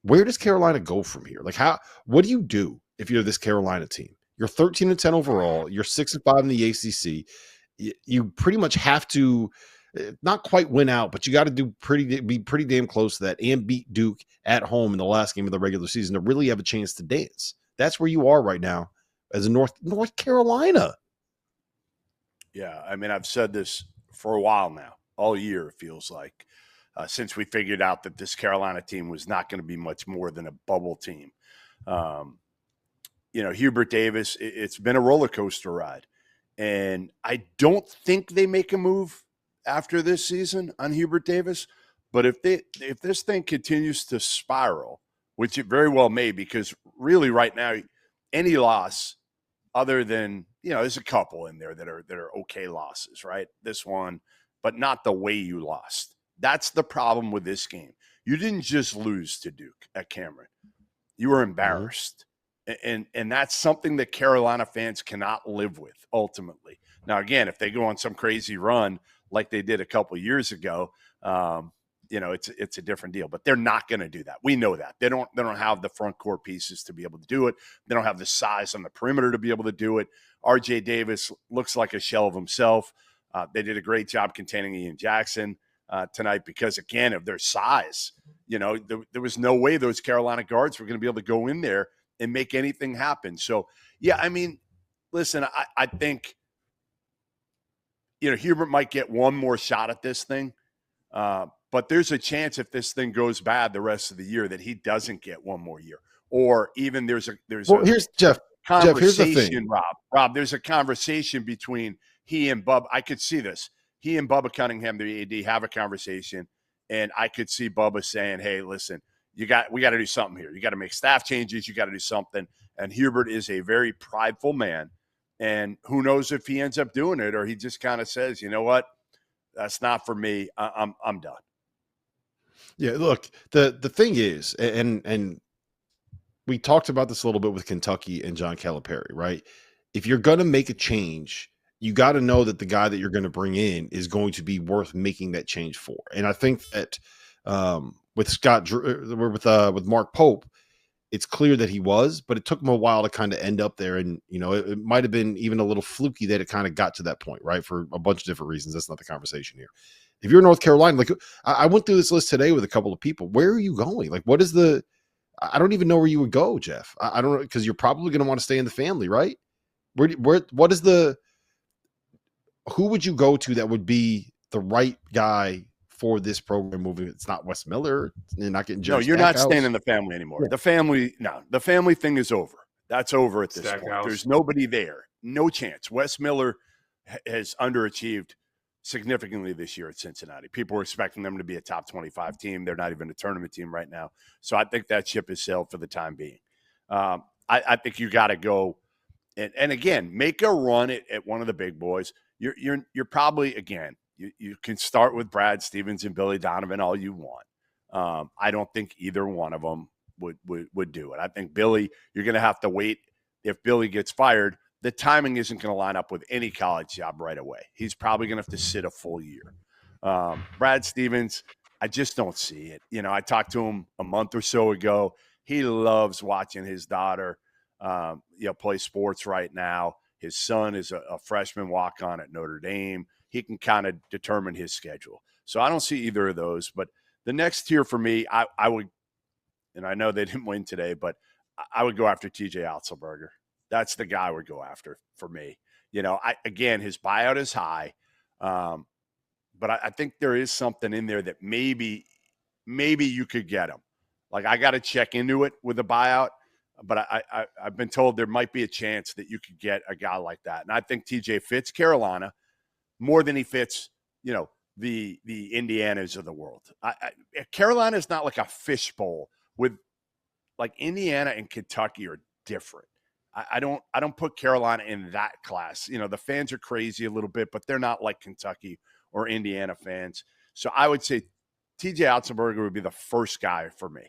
where does Carolina go from here? Like, what do you do if you're this Carolina team? You're 13-10 overall. You're 6-5 in the ACC. You pretty much have to not quite win out, but you got to be pretty damn close to that and beat Duke at home in the last game of the regular season to really have a chance to dance. That's where you are right now as a North Carolina. Yeah, I mean, I've said this for a while now, all year it feels like, since we figured out that this Carolina team was not going to be much more than a bubble team. Hubert Davis, it's been a roller coaster ride. And I don't think they make a move after this season on Hubert Davis. But if this thing continues to spiral, which it very well may, because really right now, any loss other than, there's a couple in there that are okay losses, right? This one, but not the way you lost. That's the problem with this game. You didn't just lose to Duke at Cameron. You were embarrassed. And that's something that Carolina fans cannot live with ultimately. Now, again, if they go on some crazy run like they did a couple of years ago, it's a different deal. But they're not going to do that. We know that. They don't have the front court pieces to be able to do it. They don't have the size on the perimeter to be able to do it. R.J. Davis looks like a shell of himself. They did a great job containing Ian Jackson tonight because, again, of their size. There was no way those Carolina guards were going to be able to go in there and make anything happen. So, yeah, I mean, listen, I think, Hubert might get one more shot at this thing. But there's a chance if this thing goes bad the rest of the year that he doesn't get one more year. Or even here's Jeff. Conversation, here's the thing. Rob, there's a conversation between he and Bub. I could see this. He and Bubba Cunningham, the AD, have a conversation. And I could see Bubba saying, hey, listen, we got to do something here. You got to make staff changes. You got to do something. And Hubert is a very prideful man. And who knows if he ends up doing it or he just kind of says, you know what? That's not for me. I'm done. Yeah, look, the thing is, and we talked about this a little bit with Kentucky and John Calipari, right? If you're going to make a change, you got to know that the guy that you're going to bring in is going to be worth making that change for. And I think that with Mark Pope, it's clear that he was, but it took him a while to kind of end up there. And, it might have been even a little fluky that it kind of got to that point, right? For a bunch of different reasons. That's not the conversation here. If you're North Carolina, like I went through this list today with a couple of people, where are you going? Like, I don't even know where you would go, Jeff. I don't know, because you're probably going to want to stay in the family, right? Who would you go to that would be the right guy for this program moving? It's not Wes Miller. You're not getting Jerry No, you're not Stackhouse. staying in the family anymore. Yeah. The family thing is over. That's over at this Stackhouse. point. There's nobody there. No chance. Wes Miller has underachieved significantly this year at Cincinnati. People were expecting them to be a top 25 team. They're not even a tournament team right now. So I think that ship has sailed for the time being. I think you got to go and again, make a run at one of the big boys. You're probably, again, you can start with Brad Stevens and Billy Donovan all you want. I don't think either one of them would do it. I think Billy, you're going to have to wait. If Billy gets fired, the timing isn't going to line up with any college job right away. He's probably going to have to sit a full year. Brad Stevens, I just don't see it. I talked to him a month or so ago. He loves watching his daughter, play sports right now. His son is a freshman walk-on at Notre Dame. He can kind of determine his schedule. So I don't see either of those. But the next tier for me, I would, and I know they didn't win today, but I would go after TJ Otzelberger. That's the guy I would go after for me. Again, his buyout is high, but I think there is something in there that maybe you could get him. Like, I got to check into it with a buyout, but I've been told there might be a chance that you could get a guy like that. And I think TJ fits Carolina more than he fits, the Indianas of the world. Carolina is not like a fishbowl with, like, Indiana and Kentucky are different. I don't put Carolina in that class. The fans are crazy a little bit, but they're not like Kentucky or Indiana fans. So I would say TJ Otzelberger would be the first guy for me.